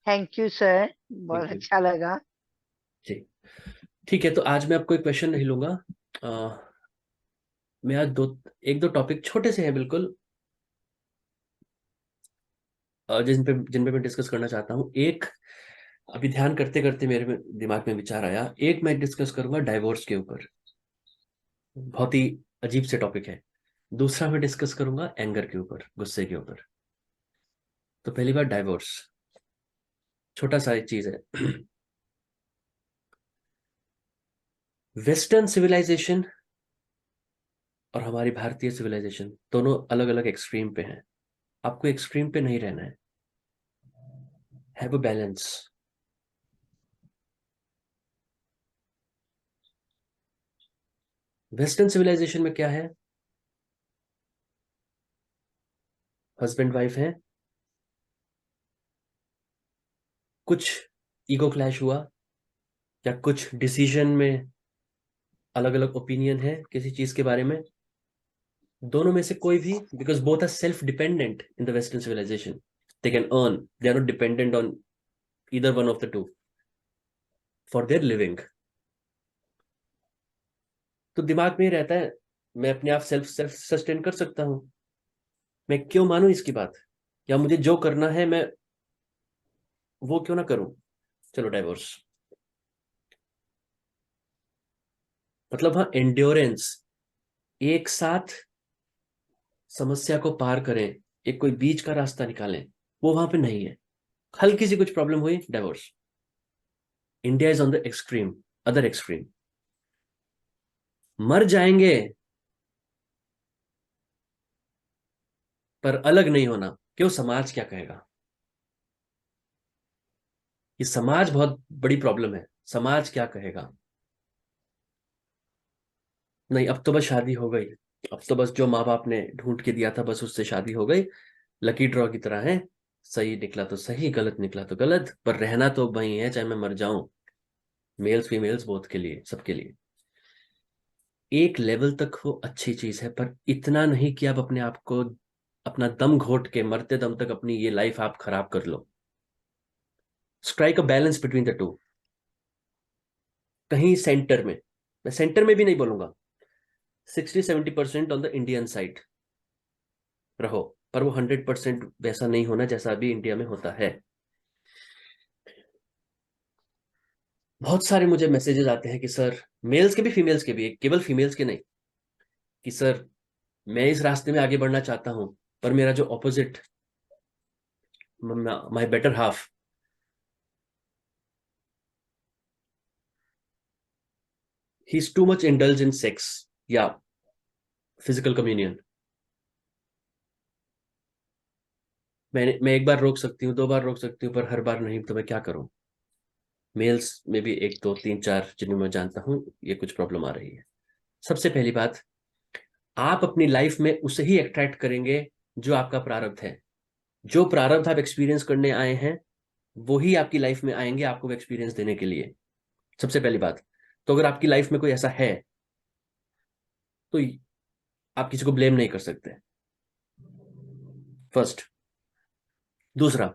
Thank you sir, बहुत thank you अच्छा लगा। जी। ठीक है, तो आज मैं आपको एक क्वेश्चन नहीं लूंगा। मैं आज एक दो टॉपिक छोटे से हैं बिल्कुल, जिन पे मैं डिस्कस करना चाहता हूँ। एक, अभी ध्यान करते करते दिमाग में विचार आया, एक मैं डिस्कस करूंगा डाइवोर्स के ऊपर, बहुत ही अजीब से टॉपिक है। दूसरा मैं डिस्कस करूंगा एंगर के ऊपर, गुस्से के ऊपर। तो पहली बार डाइवोर्स, छोटा सा एक चीज है। वेस्टर्न सिविलाइजेशन और हमारी भारतीय सिविलाइजेशन दोनों अलग अलग एक्सट्रीम पे हैं। आपको एक्सट्रीम पे नहीं रहना है, have a balance. Western civilisation में क्या है? हस्बैंड वाइफ है, कुछ ईगो क्लैश हुआ या कुछ डिसीजन में अलग अलग ओपिनियन है किसी चीज के बारे में, दोनों में से कोई भी, because both are self dependent in the western civilisation, they can earn, they are not dependent on either one of the two for their living। तो दिमाग में ही रहता है, मैं अपने आप सेल्फ सेल्फ सस्टेन कर सकता हूँ, मैं क्यों मानूं इसकी बात, या मुझे जो करना है मैं वो क्यों ना करूं। चलो डाइवोर्स। मतलब हाँ, एंड्योरेंस, एक साथ समस्या को पार करें, एक कोई बीच का रास्ता निकालें, वो वहां पे नहीं है। हल्की सी कुछ प्रॉब्लम हुई, divorce. India is on the extreme, other extreme. मर जाएंगे पर अलग नहीं होना, क्यों? समाज क्या कहेगा? ये समाज बहुत बड़ी प्रॉब्लम है, समाज क्या कहेगा। नहीं, अब तो बस शादी हो गई, अब तो बस जो माँ बाप ने ढूंढ के दिया था बस उससे शादी हो गई, लकी ड्रॉ की तरह है। सही निकला तो सही, गलत निकला तो गलत, पर रहना तो वही है चाहे मैं मर जाऊं। मेल्स फीमेल्स बोथ के लिए, सबके लिए। एक लेवल तक वो अच्छी चीज है, पर इतना नहीं कि आप अपने आप को, अपना दम घोट के मरते दम तक अपनी ये लाइफ आप खराब कर लो। Strike a balance between the two. कहीं सेंटर में, मैं सेंटर में भी नहीं बोलूंगा, 60-70% ऑन द इंडियन साइड रहो, पर वो 100% वैसा नहीं होना जैसा अभी इंडिया में होता है। बहुत सारे मुझे मैसेजेस आते हैं कि सर, मेल्स के भी फीमेल्स के भी, केवल फीमेल्स के नहीं, कि सर मैं इस रास्ते में आगे बढ़ना चाहता हूं, पर मेरा जो opposite, my better half, he is too much indulge in sex या फिजिकल कम्युनियन। मैं एक बार रोक सकती हूँ, दो बार रोक सकती हूँ, पर हर बार नहीं, तो मैं क्या करूं? मेल्स में भी एक दो तीन चार जिन्हें मैं जानता हूं ये कुछ प्रॉब्लम आ रही है। सबसे पहली बात, आप अपनी लाइफ में उसे ही अट्रैक्ट करेंगे जो आपका प्रारब्ध है। जो प्रारब्ध आप एक्सपीरियंस करने आए हैं वो ही आपकी लाइफ में आएंगे आपको एक्सपीरियंस देने के लिए। सबसे पहली बात। तो अगर आपकी लाइफ में कोई ऐसा है तो आप किसी को ब्लेम नहीं कर सकते, फर्स्ट। दूसरा,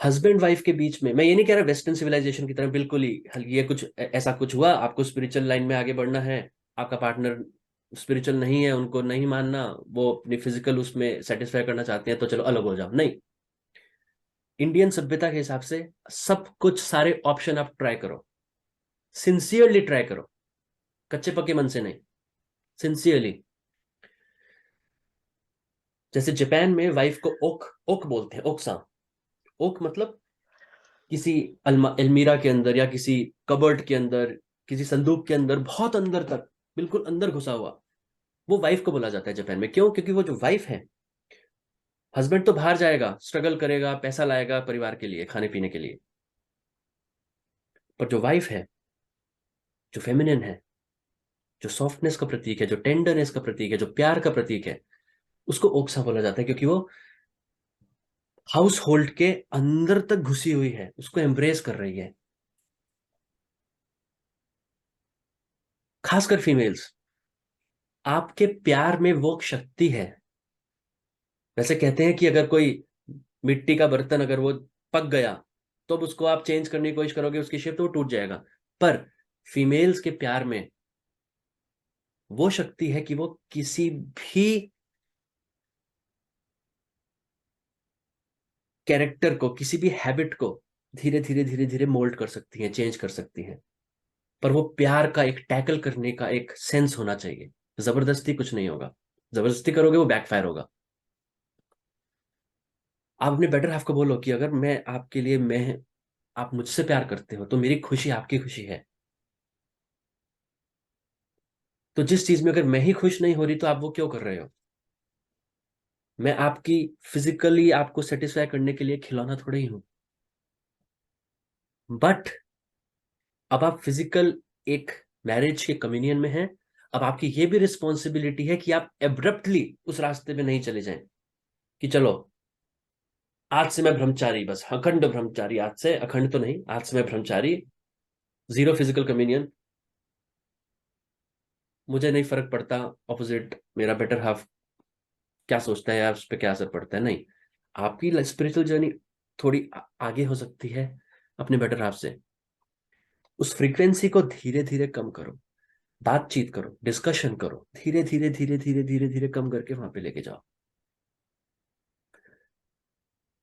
हस्बैंड वाइफ के बीच में, मैं ये नहीं कह रहा वेस्टर्न सिविलाइजेशन की तरह बिल्कुल ही ये कुछ ऐसा कुछ हुआ, आपको स्पिरिचुअल लाइन में आगे बढ़ना है, आपका पार्टनर स्पिरिचुअल नहीं है, उनको नहीं मानना, वो अपनी फिजिकल उसमें सेटिस्फाई करना चाहते हैं, तो चलो अलग हो जाओ, नहीं। इंडियन सभ्यता के हिसाब से सब कुछ, सारे ऑप्शन आप ट्राई करो, सिंसियरली ट्राई करो, कच्चे पक्के मन से नहीं, सिंसियरली। जैसे जापान में वाइफ को ओक ओक बोलते हैं, ओक्सा। ओक मतलब किसी अलमीरा के अंदर या किसी कबर्ड के अंदर, किसी संदूक के अंदर, बहुत अंदर तक, बिल्कुल अंदर घुसा हुआ, वो वाइफ को बोला जाता है जापान में। क्यों? क्योंकि वो जो वाइफ है, हस्बैंड तो बाहर जाएगा, स्ट्रगल करेगा, पैसा लाएगा परिवार के लिए, खाने पीने के लिए, पर जो वाइफ है, जो फेमिनिन है, जो सॉफ्टनेस का प्रतीक है, जो टेंडरनेस का प्रतीक है, जो प्यार का प्रतीक है, उसको ओक्सा बोला जाता है, क्योंकि वो हाउस होल्ड के अंदर तक घुसी हुई है, उसको एम्ब्रेस कर रही है। खासकर फीमेल्स, आपके प्यार में वो शक्ति है। वैसे कहते हैं कि अगर कोई मिट्टी का बर्तन अगर वो पक गया तो अब उसको आप चेंज करने की कोशिश करोगे उसकी शेप, तो वो टूट जाएगा। पर फीमेल्स के प्यार में वो शक्ति है कि वो किसी भी कैरेक्टर को, किसी भी हैबिट को धीरे धीरे धीरे धीरे मोल्ड कर सकती हैं, चेंज कर सकती हैं। पर वो प्यार का एक टैकल करने का एक सेंस होना चाहिए। जबरदस्ती कुछ नहीं होगा, जबरदस्ती करोगे वो बैकफायर होगा। आप अपने बेटर हाफ को बोलो कि अगर मैं आपके लिए, मैं, आप मुझसे प्यार करते हो तो मेरी खुशी आपकी खुशी है। तो जिस चीज में अगर मैं ही खुश नहीं हो रही तो आप वो क्यों कर रहे हो? मैं आपकी फिजिकली आपको सेटिस्फाई करने के लिए खिलौना थोड़ा ही हूं। बट अब आप फिजिकल एक मैरिज के कम्युनियन में हैं। अब आपकी ये भी रिस्पॉन्सिबिलिटी है कि आप एब्रप्टली उस रास्ते में नहीं चले जाएं कि चलो आज से मैं ब्रह्मचारी, बस अखंड ब्रह्मचारी, आज से अखंड तो नहीं, आज से मैं ब्रह्मचारी, जीरो फिजिकल कम्युनियन, मुझे नहीं फर्क पड़ता ऑपोजिट मेरा बेटर हाफ क्या सोचता है या उस पर क्या असर पड़ता है। नहीं, आपकी स्पिरिचुअल जर्नी थोड़ी आगे हो सकती है अपने बेटर हाफ से। उस फ्रीक्वेंसी को धीरे धीरे कम करो, बातचीत करो, डिस्कशन करो, धीरे धीरे धीरे धीरे धीरे धीरे कम करके वहां पे लेके जाओ।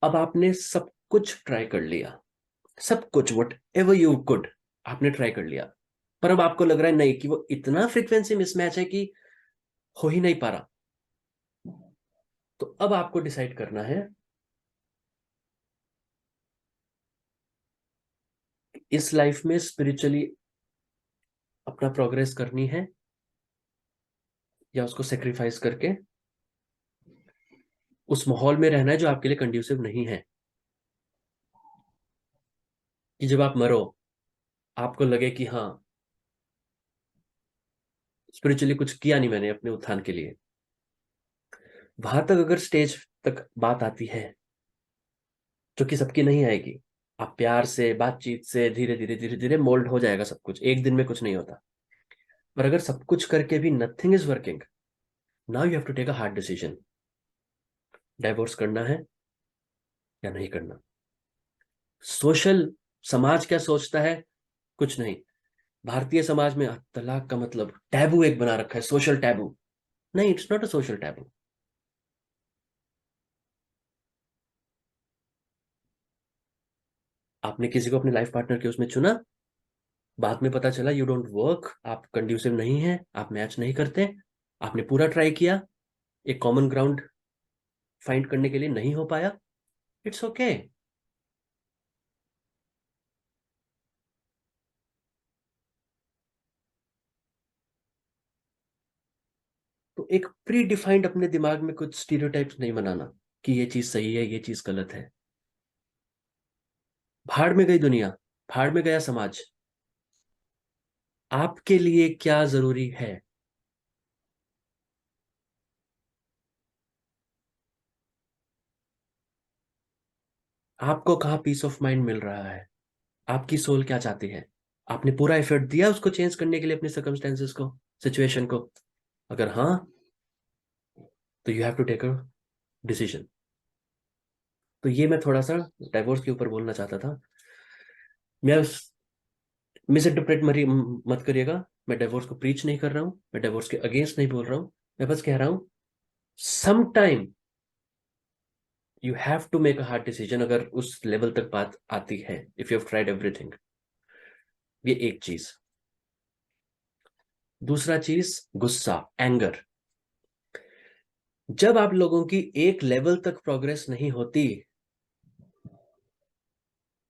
अब आपने सब कुछ ट्राई कर लिया, सब कुछ, वट एवर यू कुड, आपने ट्राई कर लिया। पर अब आपको लग रहा है नहीं, कि वो इतना फ्रीक्वेंसी मिसमैच है कि हो ही नहीं पा रहा। तो अब आपको डिसाइड करना है इस लाइफ में स्पिरिचुअली अपना प्रोग्रेस करनी है या उसको सेक्रीफाइस करके उस माहौल में रहना है जो आपके लिए कंड्यूसिव नहीं है। कि जब आप मरो आपको लगे कि हाँ, स्पिरिचुअली कुछ किया नहीं मैंने अपने उत्थान के लिए। वहां तक अगर स्टेज तक बात आती है, जो कि सबकी नहीं आएगी, आप प्यार से, बातचीत से धीरे धीरे धीरे धीरे मोल्ड हो जाएगा सब कुछ, एक दिन में कुछ नहीं होता। पर अगर सब कुछ करके भी nothing is working, now you have to take a hard decision. Divorce करना है या नहीं करना। सोशल समाज क्या सोचता है? कुछ नहीं। भारतीय समाज में तलाक का मतलब टैबू एक बना रखा है, सोशल टैबू। नहीं, it's not a social taboo. आपने किसी को अपने लाइफ पार्टनर के उसमें चुना, बाद में पता चला यू डोंट वर्क, आप कंड्यूसिव नहीं है, आप मैच नहीं करते, आपने पूरा ट्राई किया, एक कॉमन ग्राउंड फाइंड करने के लिए नहीं हो पाया, इट्स ओके। तो एक प्री डिफाइंड अपने दिमाग में कुछ स्टीरियोटाइप्स नहीं बनाना कि ये चीज सही है, ये चीज गलत है। भाड़ में गई दुनिया, भाड़ में गया समाज। आपके लिए क्या जरूरी है? आपको कहाँ पीस ऑफ माइंड मिल रहा है? आपकी सोल क्या चाहती है? आपने पूरा एफर्ट दिया उसको चेंज करने के लिए, अपने सर्कमस्टेंसेस को, सिचुएशन को? अगर हाँ, तो you have to take a decision. तो ये मैं थोड़ा सा डाइवोर्स के ऊपर बोलना चाहता था। मैं मिस इंटरप्रेट मत करिएगा। मैं डिवोर्स को प्रीच नहीं कर रहा हूँ, मैं डिवोर्स के अगेंस्ट नहीं बोल रहा हूँ। मैं बस कह रहा हूँ some time you have to make a hard decision, अगर उस लेवल तक बात आती है, if you have tried everything. ये एक चीज। दूसरा चीज, गुस्सा, एंगर। जब आप लोगों की एक लेवल तक प्रोग्रेस नहीं होती,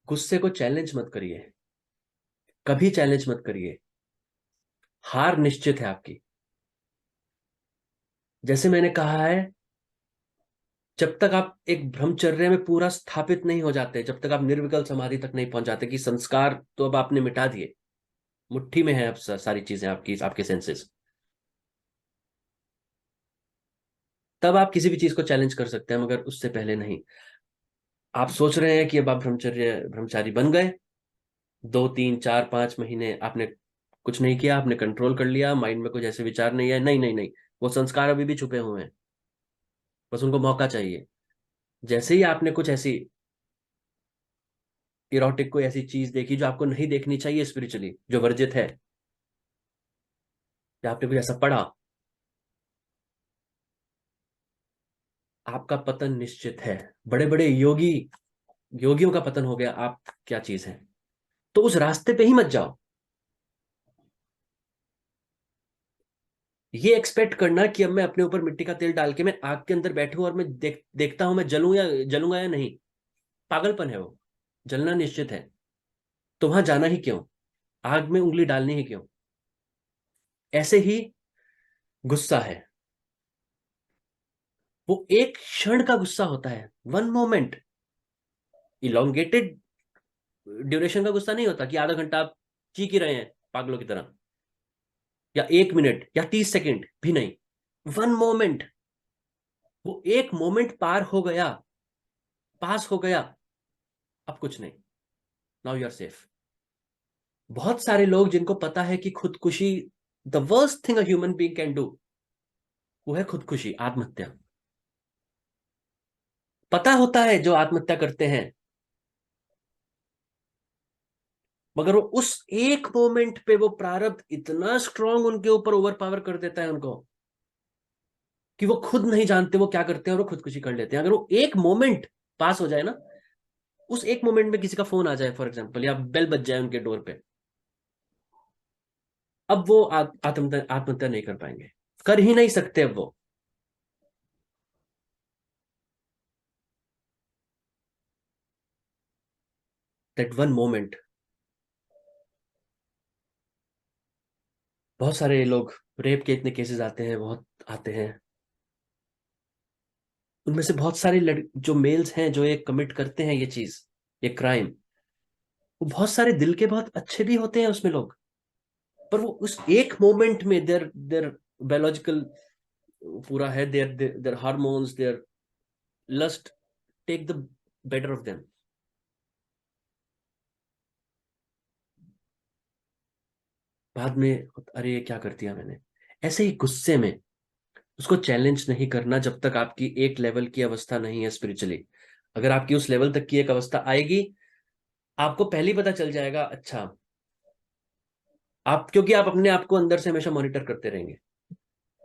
गुस्से को चैलेंज मत करिए, कभी चैलेंज मत करिए। हार निश्चित है आपकी। जैसे मैंने कहा है, जब तक आप एक ब्रह्मचर्य में पूरा स्थापित नहीं हो जाते, जब तक आप निर्विकल्प समाधि तक नहीं पहुंच जाते, कि संस्कार तो अब आपने मिटा दिए, मुट्ठी में है अब सारी चीजें आपकी, आपके सेंसेस, तब आप किसी भी चीज को चैलेंज कर सकते हैं, मगर उससे पहले नहीं। आप सोच रहे हैं कि अब आप ब्रह्मचारी बन गए, 2 3 4 5 महीने आपने कुछ नहीं किया, आपने कंट्रोल कर लिया, माइंड में कुछ ऐसे विचार नहीं है, नहीं नहीं नहीं, वो संस्कार अभी भी छुपे हुए हैं, बस उनको मौका चाहिए। जैसे ही आपने कुछ ऐसी इरोटिक कोई ऐसी चीज देखी जो आपको नहीं देखनी चाहिए स्पिरिचुअली, जो वर्जित है, या आपने कुछ ऐसा पढ़ा, आपका पतन निश्चित है। बड़े बड़े योगियों का पतन हो गया, आप क्या चीज है। तो उस रास्ते पे ही मत जाओ। ये एक्सपेक्ट करना कि अब मैं अपने ऊपर मिट्टी का तेल डाल के मैं आग के अंदर बैठूं और मैं देखता हूं मैं जलूंगा या नहीं, पागलपन है वो। जलना निश्चित है, तो वहां जाना ही क्यों, आग में उंगली डालनी ही क्यों। ऐसे ही गुस्सा है, वो एक क्षण का गुस्सा होता है, वन मोमेंट। इलोंगेटेड ड्यूरेशन का गुस्सा नहीं होता कि आधा घंटा आप चीख ही रहे हैं पागलों की तरह, या 1 मिनट या 30 सेकंड भी नहीं, वन मोमेंट। वो एक मोमेंट पार हो गया, पास हो गया, अब कुछ नहीं, नाउ यू आर सेफ। बहुत सारे लोग जिनको पता है कि खुदकुशी the worst thing a human being can do, वो है खुदकुशी, आत्महत्या। पता होता है जो आत्महत्या करते हैं, मगर वो उस एक मोमेंट पे वो प्रारब्ध इतना स्ट्रांग उनके ऊपर ओवर पावर कर देता है उनको, कि वो खुद नहीं जानते वो क्या करते हैं और वो खुदकुशी कर लेते हैं। अगर वो एक मोमेंट पास हो जाए ना, उस एक मोमेंट में किसी का फोन आ जाए फॉर एग्जाम्पल, या बेल बज जाए उनके डोर पे, अब वो आत्महत्या आत्महत्या नहीं कर पाएंगे, कर ही नहीं सकते अब वो। That one moment. बहुत सारे लोग, रेप के इतने केसेस आते हैं, बहुत आते हैं, उनमें से बहुत सारे जो मेल्स हैं जो ये कमिट करते हैं ये चीज, ये क्राइम, वो बहुत सारे दिल के बहुत अच्छे भी होते हैं उसमें लोग, पर वो उस एक मोमेंट में देर देर बायोलॉजिकल पूरा है, their their hormones, their lust take the better of them. बाद में अरे ये क्या कर दिया मैंने। ऐसे ही गुस्से में उसको चैलेंज नहीं करना जब तक आपकी एक लेवल की अवस्था नहीं है स्पिरिचुअली। अगर आपकी उस लेवल तक की एक अवस्था आएगी, आपको पहले ही पता चल जाएगा, अच्छा आप, क्योंकि आप अपने आप को अंदर से हमेशा मॉनिटर करते रहेंगे,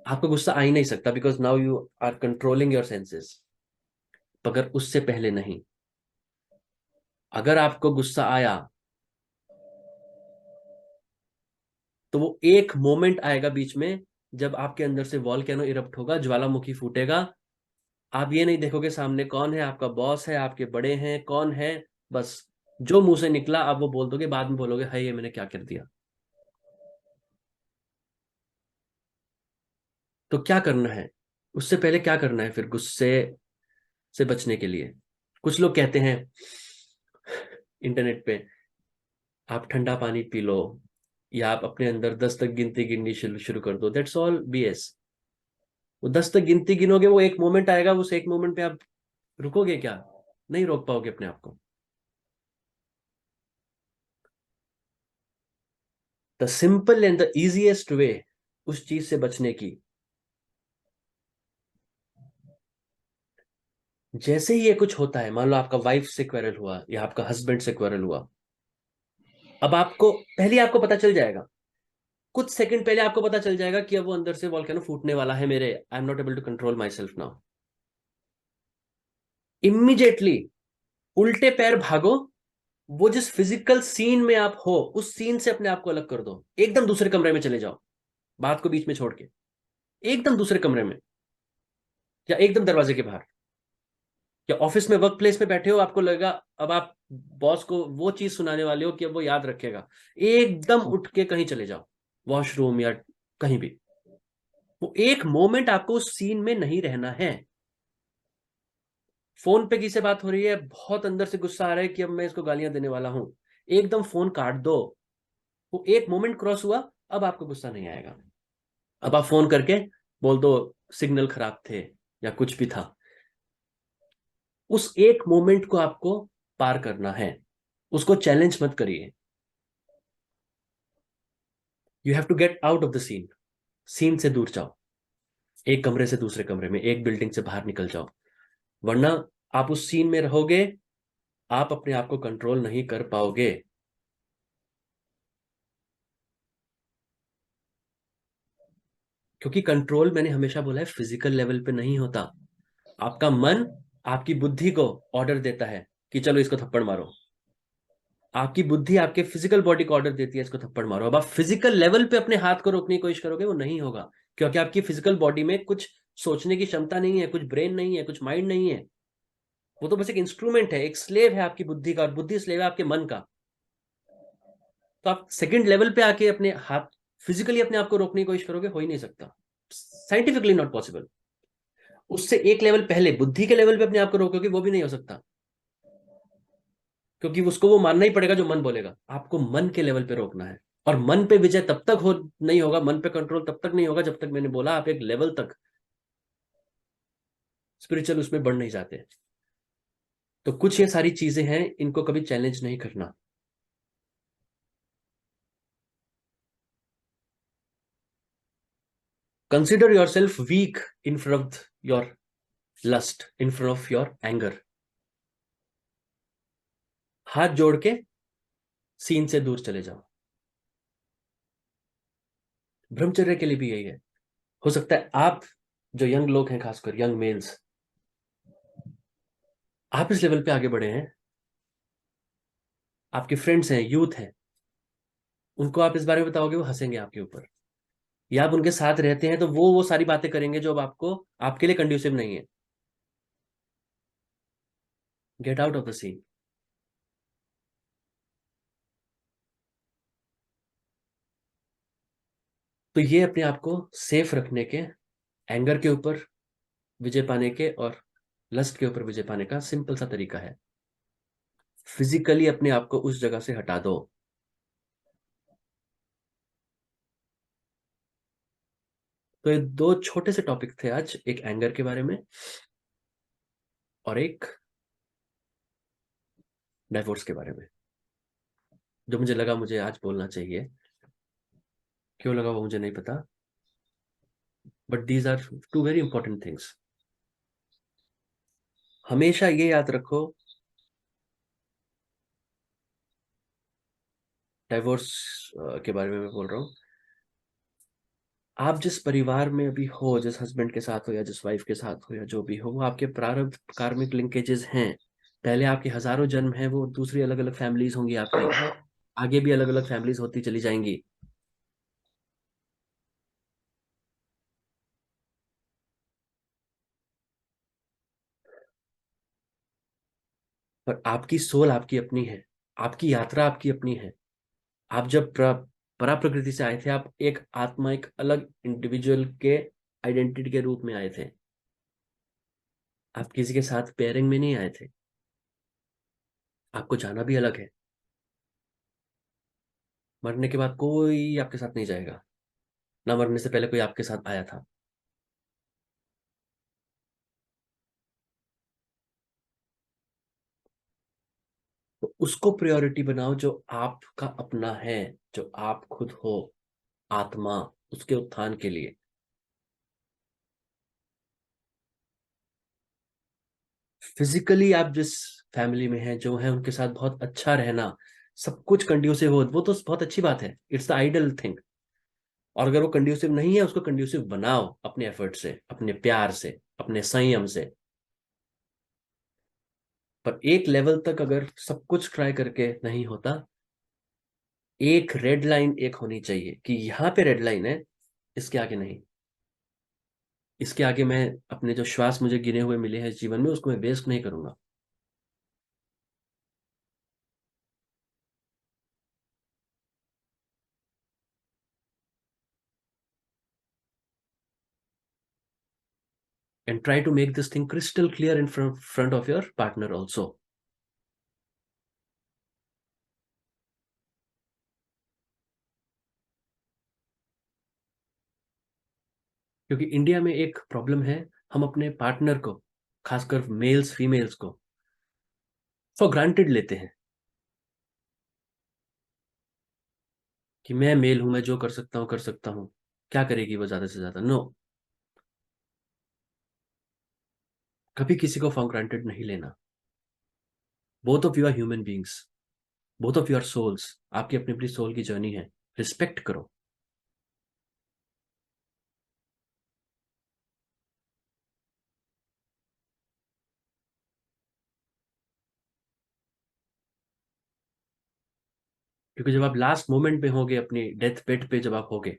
आपको गुस्सा आ ही नहीं सकता, because now you are controlling your senses. मगर उससे पहले नहीं। अगर आपको गुस्सा आया, तो वो एक मोमेंट आएगा बीच में, जब आपके अंदर से वॉल्केनो इरप्ट होगा, ज्वालामुखी फूटेगा। आप ये नहीं देखोगे सामने कौन है, आपका बॉस है, आपके बड़े हैं, कौन है, बस जो मुंह से निकला आप वो बोल दोगे, बाद में बोलोगे हाय ये मैंने क्या कर दिया। तो क्या करना है, उससे पहले क्या करना है फिर गुस्से से बचने के लिए। कुछ लोग कहते हैं इंटरनेट पे, आप ठंडा पानी पी लो, या आप अपने अंदर 10 तक गिनती गिननी शुरू शुरू कर दो, दैट्स ऑल बीएस। वो 10 तक गिनती गिनोगे, वो एक मोमेंट आएगा, उस एक मोमेंट पे आप रुकोगे क्या, नहीं रोक पाओगे अपने आप को। The simple and the easiest way उस चीज से बचने की, जैसे ही ये कुछ होता है, मान लो आपका वाइफ से क्वेरल हुआ या आपका हस्बैंड से क्वेरल हुआ, अब आपको पहले आपको पता चल जाएगा, कुछ सेकंड पहले आपको पता चल जाएगा कि अब वो अंदर से वॉल्केनो फूटने वाला है मेरे, I am not able to control myself now. Immediately उल्टे पैर भागो, वो जिस फिजिकल सीन में आप हो उस सीन से अपने आप को अलग कर दो, एकदम दूसरे कमरे में चले जाओ, बात को बीच में छोड़ के, एकदम दूसरे कमरे में, या एकदम दरवाजे के बाहर, या ऑफिस में वर्क प्लेस में बैठे हो, आपको लगेगा अब आप बॉस को वो चीज सुनाने वाले हो कि अब वो याद रखेगा, एकदम उठ के कहीं चले जाओ, वॉशरूम या कहीं भी। वो एक मोमेंट आपको उस सीन में नहीं रहना है। फोन पे किसी से बात हो रही है, बहुत अंदर से गुस्सा आ रहा है कि अब मैं इसको गालियां देने वाला हूं, एकदम फोन काट दो। वो एक मोमेंट क्रॉस हुआ, अब आपको गुस्सा नहीं आएगा। अब आप फोन करके बोल दो सिग्नल खराब थे या कुछ भी था। उस एक मोमेंट को आपको पार करना है, उसको चैलेंज मत करिए। You have to get out of the scene, scene से दूर जाओ, एक कमरे से दूसरे कमरे में, एक बिल्डिंग से बाहर निकल जाओ, वरना आप उस सीन में रहोगे, आप अपने आप को कंट्रोल नहीं कर पाओगे। क्योंकि कंट्रोल, मैंने हमेशा बोला है, फिजिकल लेवल पे नहीं होता। आपका मन आपकी बुद्धि को ऑर्डर देता है कि चलो इसको थप्पड़ मारो। आपकी बुद्धि आपके फिजिकल बॉडी को ऑर्डर देती है इसको थप्पड़ मारो। अब आप फिजिकल लेवल पे अपने हाथ को रोकने की कोशिश करोगे, वो नहीं होगा। क्योंकि आपकी फिजिकल बॉडी में कुछ सोचने की क्षमता नहीं है, कुछ ब्रेन नहीं है, कुछ माइंड नहीं है। वो तो बस एक इंस्ट्रूमेंट है, एक स्लेव है आपकी बुद्धि का, और बुद्धि स्लेव है आपके मन का। तो आप सेकंड लेवल पे आके अपने हाथ फिजिकली अपने आप को रोकने की कोशिश करोगे, हो ही नहीं सकता। Scientifically not possible. उससे एक लेवल पहले बुद्धि के लेवल पे अपने आप को रोकोगे, वो भी नहीं हो सकता। क्योंकि उसको वो मानना ही पड़ेगा जो मन बोलेगा। आपको मन के लेवल पे रोकना है। और मन पे विजय तब तक हो नहीं होगा, मन पे कंट्रोल तब तक नहीं होगा, जब तक, मैंने बोला, आप एक लेवल तक स्पिरिचुअल उसमें बढ़ नहीं जाते। तो कुछ ये सारी चीजें हैं, इनको कभी चैलेंज नहीं करना। Consider yourself weak in front of your lust, in front of your anger. हाथ जोड़ के सीन से दूर चले जाओ। ब्रह्मचर्य के लिए भी यही है। हो सकता है आप, जो यंग लोग हैं, खासकर यंग मेल्स, आप इस लेवल पे आगे बढ़े हैं। आपके फ्रेंड्स हैं, यूथ हैं, उनको आप इस बारे में बताओगे, वो हंसेंगे आपके ऊपर। या आप उनके साथ रहते हैं तो वो सारी बातें करेंगे जो अब आपको, आपके लिए कंड्यूसिव नहीं है। Get out of the scene. तो ये अपने आप को सेफ रखने के, एंगर के ऊपर विजय पाने के और लस्ट के ऊपर विजय पाने का सिंपल सा तरीका है। फिजिकली अपने आप को उस जगह से हटा दो। तो ये दो छोटे से टॉपिक थे आज, एक एंगर के बारे में और एक डाइवोर्स के बारे में, जो मुझे लगा मुझे आज बोलना चाहिए। क्यों लगा वो मुझे नहीं पता, but these are two very important things. हमेशा ये याद रखो, डाइवोर्स के बारे में मैं बोल रहा हूँ। आप जिस परिवार में अभी हो, जिस हस्बैंड के साथ हो या जिस वाइफ के साथ हो या जो भी हो, वो आपके प्रारब्ध कार्मिक लिंकेजेस हैं। पहले आपके हजारों जन्म हैं, वो दूसरी अलग अलग फैमिलीज होंगी आपकी। आगे भी अलग अलग फैमिलीज होती चली जाएंगी। पर आपकी सोल आपकी अपनी है। आपकी यात्रा आपकी अपनी है। आप जब परा प्रकृति से आए थे, आप एक आत्मा, एक अलग इंडिविजुअल के आइडेंटिटी के रूप में आए थे। आप किसी के साथ पेयरिंग में नहीं आए थे। आपको जाना भी अलग है। मरने के बाद कोई आपके साथ नहीं जाएगा, ना मरने से पहले कोई आपके साथ आया था। तो उसको प्रायोरिटी बनाओ, जो आपका अपना है, जो आप खुद हो, आत्मा, उसके उत्थान के लिए। फिजिकली आप जिस फैमिली में हैं, जो है, उनके साथ बहुत अच्छा रहना, सब कुछ कंड्यूसिव हो, वो तो बहुत अच्छी बात है, इट्स द आइडल थिंग। और अगर वो कंड्यूसिव नहीं है, उसको कंड्यूसिव बनाओ अपने एफर्ट से, अपने प्यार से, अपने संयम से। पर एक लेवल तक अगर सब कुछ ट्राई करके नहीं होता, एक रेड लाइन एक होनी चाहिए कि यहाँ पे रेड लाइन है, इसके आगे नहीं। इसके आगे मैं अपने जो श्वास मुझे गिने हुए मिले हैं जीवन में, उसको मैं वेस्ट नहीं करूंगा। And try to make this thing crystal clear in front of your partner also. क्योंकि इंडिया में एक प्रॉब्लम है, हम अपने पार्टनर को, खासकर मेल्स फीमेल्स को, फॉर ग्रांटेड लेते हैं कि मैं मेल हूं, मैं जो कर सकता हूँ कर सकता हूँ, क्या करेगी वो ज्यादा से ज्यादा। नो। कभी किसी को फॉर ग्रांटेड नहीं लेना। Both of you are human beings, both of you are souls. आपकी अपनी अपनी सोल की जर्नी है, रिस्पेक्ट करो। क्योंकि जब आप लास्ट मोमेंट पे होगे, अपनी डेथ बेड पे जब आप होगे,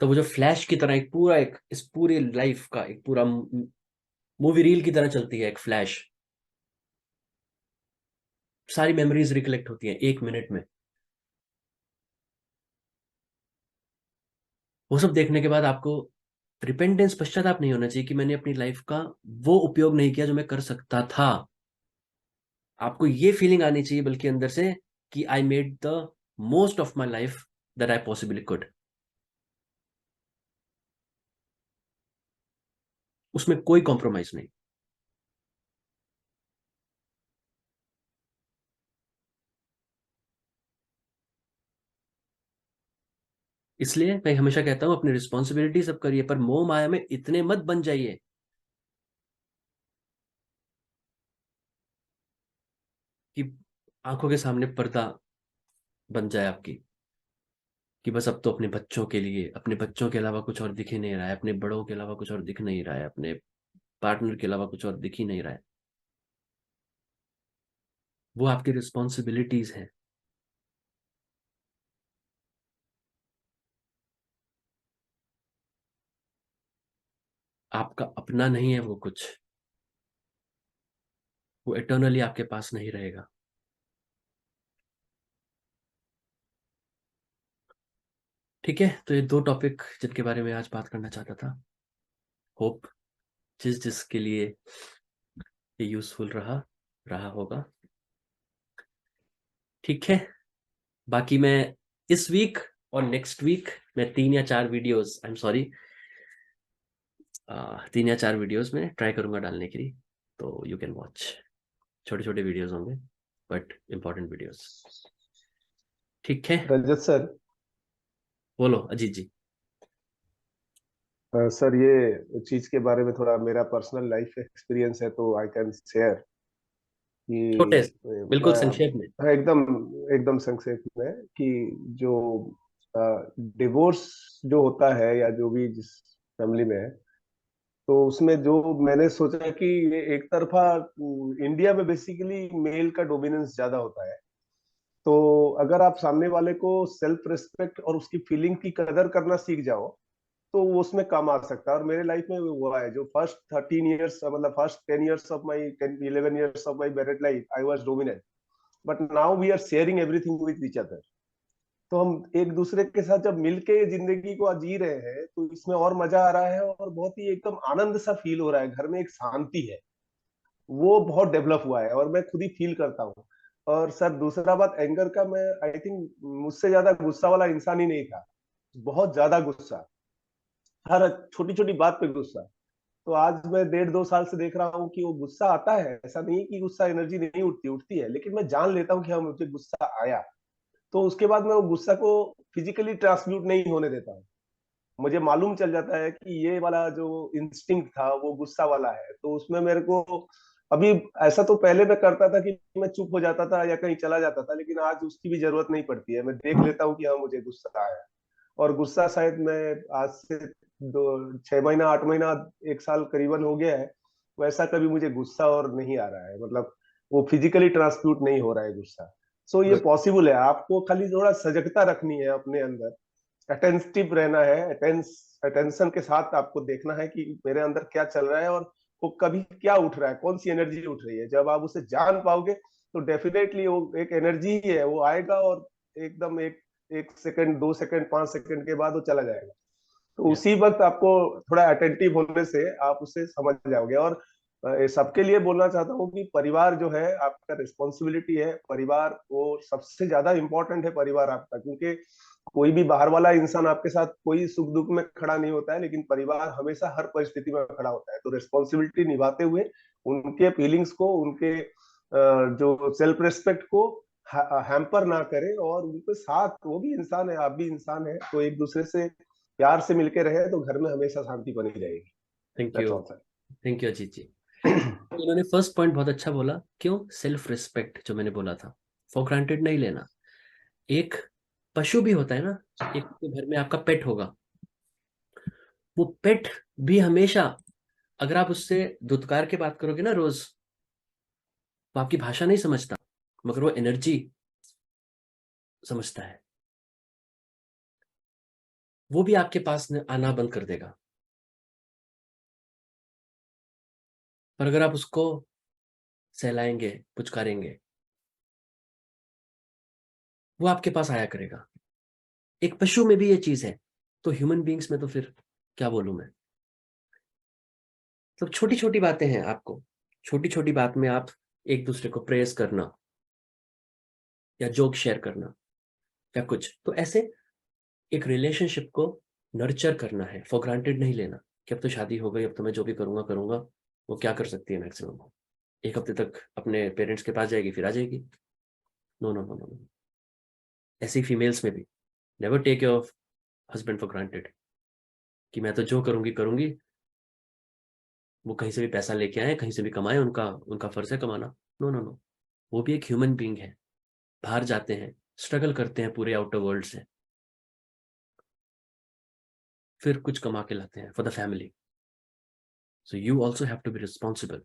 तो वो जो फ्लैश की तरह एक पूरा, एक इस पूरी लाइफ का एक पूरा मूवी रील की तरह चलती है, एक फ्लैश। सारी मेमोरीज रिकलेक्ट होती हैं 1 मिनट में। वो सब देखने के बाद आपको रिपेंटेंस, पश्चाताप नहीं होना चाहिए कि मैंने अपनी लाइफ का वो उपयोग नहीं किया जो मैं कर सकता था। आपको ये फीलिंग आनी चाहिए बल्कि अंदर से, कि I made the most of my life that I possibly could. उसमें कोई कॉम्प्रोमाइज नहीं। इसलिए मैं हमेशा कहता हूं, अपनी रिस्पॉन्सिबिलिटी सब करिए, पर मोह माया में इतने मत बन जाइए कि आंखों के सामने पर्दा बन जाए आपकी, कि बस अब तो अपने बच्चों के लिए, अपने बच्चों के अलावा कुछ और दिख ही नहीं रहा है, अपने बड़ों के अलावा कुछ और दिख नहीं रहा है, अपने पार्टनर के अलावा कुछ और दिख ही नहीं रहा है। वो आपकी रिस्पॉन्सिबिलिटीज हैं। आपका अपना नहीं है वो कुछ, वो एटर्नली आपके पास नहीं रहेगा। ठीक है, तो ये दो टॉपिक जिनके बारे में आज बात करना चाहता था। होप जिस जिसके लिए ये यूजफुल रहा रहा होगा। ठीक है, बाकी मैं इस वीक और नेक्स्ट वीक मैं 3 या 4 वीडियोस, आई एम सॉरी, 3 या 4 वीडियोस में ट्राई करूंगा डालने के लिए, तो यू कैन वॉच। छोटे छोटे वीडियोस होंगे, बट इंपॉर्टेंट वीडियोस। ठीक है। रजत सर। बोलो अजीत जी। सर, ये चीज के बारे में थोड़ा मेरा पर्सनल लाइफ एक्सपीरियंस है, तो आई कैन शेयर छोटे, कि बिल्कुल संक्षेप में। हाँ, एकदम एकदम संक्षेप में कि जो डिवोर्स जो होता है या जो भी जिस फैमिली में है, तो उसमें जो मैंने सोचा कि ये एक तरफा इंडिया में बेसिकली मेल का डोमिनेंस ज्यादा होता है। तो अगर आप सामने वाले को सेल्फ रिस्पेक्ट और उसकी फीलिंग की कदर करना सीख जाओ, तो वो उसमें काम आ सकता है। और मेरे लाइफ में वो हुआ है, जो फर्स्ट 13 ईयर्स, मतलब first 10 years of my 11 years of my married life, I was dominant. But now we are sharing everything with each other. तो हम एक दूसरे के साथ जब मिलके जिंदगी को जी रहे हैं, तो इसमें और मजा आ रहा है और बहुत ही एकदम आनंद सा फील हो रहा है। घर में एक शांति है, वो बहुत डेवलप हुआ है और मैं खुद ही फील करता हूँ। और सर, दूसरा बात एंगर का, मैं आई थिंक मुझसे ज्यादा गुस्सा वाला इंसान ही नहीं था। बहुत ज्यादा गुस्सा, हर छोटी छोटी बात पे गुस्सा। तो आज मैं 1.5 2 साल से देख रहा हूँ कि वो गुस्सा आता है, ऐसा नहीं कि गुस्सा एनर्जी नहीं उठती, उठती है, लेकिन मैं जान लेता हूँ कि हाँ, मुझे गुस्सा आया। तो उसके बाद मैं वो गुस्सा को फिजिकली ट्रांसम्यूट नहीं होने देता हूँ। मुझे मालूम चल जाता है कि ये वाला जो इंस्टिंक्ट था वो गुस्सा वाला है, तो उसमें मेरे को अभी, ऐसा तो पहले मैं करता था कि मैं चुप हो जाता था या कहीं चला जाता था, लेकिन आज उसकी भी जरूरत नहीं पड़ती है। मैं देख लेता हूँ कि हाँ, मुझे गुस्सा आया। और गुस्सा शायद मैं आज से 6 महीना 8 महीना 1 साल करीबन हो गया है, वैसा कभी मुझे गुस्सा और नहीं आ रहा है। मतलब वो फिजिकली ट्रांसम्यूट नहीं हो रहा है गुस्सा। सो ये गुड। पॉसिबल है। आपको खाली थोड़ा सजगता रखनी है अपने अंदर, अटेंटिव रहना है, अटेंशन के साथ आपको देखना है कि मेरे अंदर क्या चल रहा है और वो कभी क्या उठ रहा है, कौन सी एनर्जी उठ रही है। जब आप उसे जान पाओगे, तो डेफिनेटली वो एक एनर्जी ही है, वो आएगा और एकदम 1 सेकंड 2 सेकंड 5 सेकंड के बाद वो चला जाएगा। तो या उसी वक्त आपको थोड़ा अटेंटिव होने से आप उसे समझ जाओगे। और सबके लिए बोलना चाहता हूँ कि परिवार जो है आपका रिस्पॉन्सिबिलिटी है। परिवार वो सबसे ज्यादा इंपॉर्टेंट है, परिवार आपका, क्योंकि कोई भी बाहर वाला इंसान आपके साथ कोई सुख दुख में खड़ा नहीं होता है, लेकिन परिवार हमेशा हर परिस्थिति में खड़ा होता है। तो रिस्पॉन्सिबिलिटी निभाते हुए उनके फीलिंग्स को, उनके जो सेल्फ रिस्पेक्ट को हैम्पर ना करें, और उनके साथ, वो भी इंसान है, आप भी इंसान है, तो एक दूसरे से प्यार से मिलके रहे, तो घर में हमेशा शांति बनी रहेगी। Thank that's you. All sir. Thank you Ajit ji. इन्होंने फर्स्ट पॉइंट बहुत अच्छा बोला, क्यों? सेल्फ रिस्पेक्ट, जो मैंने बोला था, फॉर ग्रांटेड नहीं लेना। एक पशु भी होता है ना, एक घर में आपका पेट होगा, वो पेट भी हमेशा, अगर आप उससे धुतकार के बात करोगे ना रोज, वो आपकी भाषा नहीं समझता, मगर वो एनर्जी समझता है, वो भी आपके पास आना बंद कर देगा। पर अगर आप उसको सहलाएंगे, पुचकारेंगे, वो आपके पास आया करेगा। एक पशु में भी ये चीज है, तो ह्यूमन बीइंग्स में तो फिर क्या बोलूं मैं। तो छोटी छोटी बातें हैं, आपको छोटी छोटी बात में आप एक दूसरे को प्रेज करना, या जोक शेयर करना, या कुछ तो ऐसे एक रिलेशनशिप को नर्चर करना है, फॉर ग्रांटेड नहीं लेना कि अब तो शादी हो गई, अब तो मैं जो भी करूंगा करूंगा। वो क्या कर सकती है मैक्सिमम, एक हफ्ते तक अपने पेरेंट्स के पास जाएगी, फिर आ जाएगी। नो नो नो नो, ऐसी फीमेल्स में भी never take your husband for granted कि मैं तो जो करूंगी करूंगी, वो कहीं से भी पैसा लेके आए, कहीं से भी कमाए, उनका उनका फर्ज है कमाना। नो नो नो, वो भी एक ह्यूमन बीइंग है, बाहर जाते हैं, स्ट्रगल करते हैं पूरे आउटर वर्ल्ड से, फिर कुछ कमा के लाते हैं for the family. So you also have to be responsible.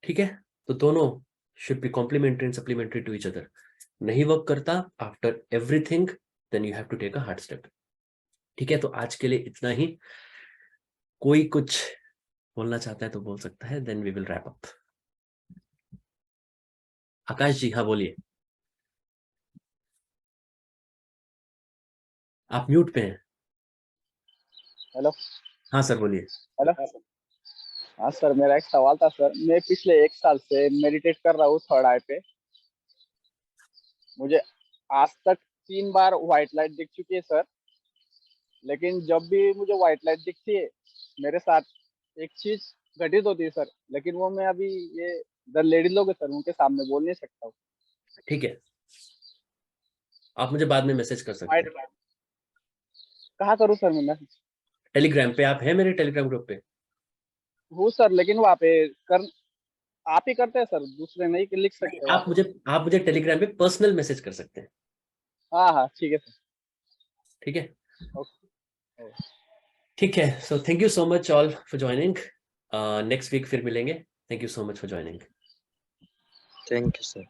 ठीक है, तो दोनों should be complementary and supplementary to each other. नहीं वर्क करता after everything, then you have to take a hard step. ठीक है, तो आज के लिए इतना ही। कोई कुछ बोलना चाहता है तो बोल सकता है, then we will wrap up. Akash ji, हाँ बोलिए। आप म्यूट पे हैं। हेलो। हाँ सर बोलिए। हेलो। हाँ सर, मेरा एक सवाल था सर। मैं पिछले 1 साल से मेडिटेट कर रहा हूँ थर्ड आई पे। मुझे आज तक 3 बार व्हाइट लाइट दिख चुकी है सर। लेकिन जब भी मुझे व्हाइट लाइट दिखती है, मेरे साथ एक चीज घटित होती है सर। लेकिन वो मैं अभी ये द लेडी लोग है सर, उनके सामने बोल नहीं सकता हूँ। ठीक है, आप मुझे बाद में मैसेज कर सकते व्हाइट हैं। कहाँ करूँ सर मैं मैसेज? टेलीग्राम पे आप हैं, मेरे टेलीग्राम ग्रुप पे। हूँ सर, लेकिन वहाँ पे कर आप ही करते हैं सर, दूसरे नहीं लिख सकते वहाँ पे। आप मुझे टेलीग्राम पे पर्सनल मैसेज कर सकते हैं। हाँ हाँ, ठीक है सर। ठीक है, ओके। ठीक है। So thank you so much all for joining. Next week फिर मिलेंगे। Thank you so much for joining. Thank you sir.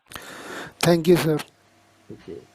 Thank you sir. Okay.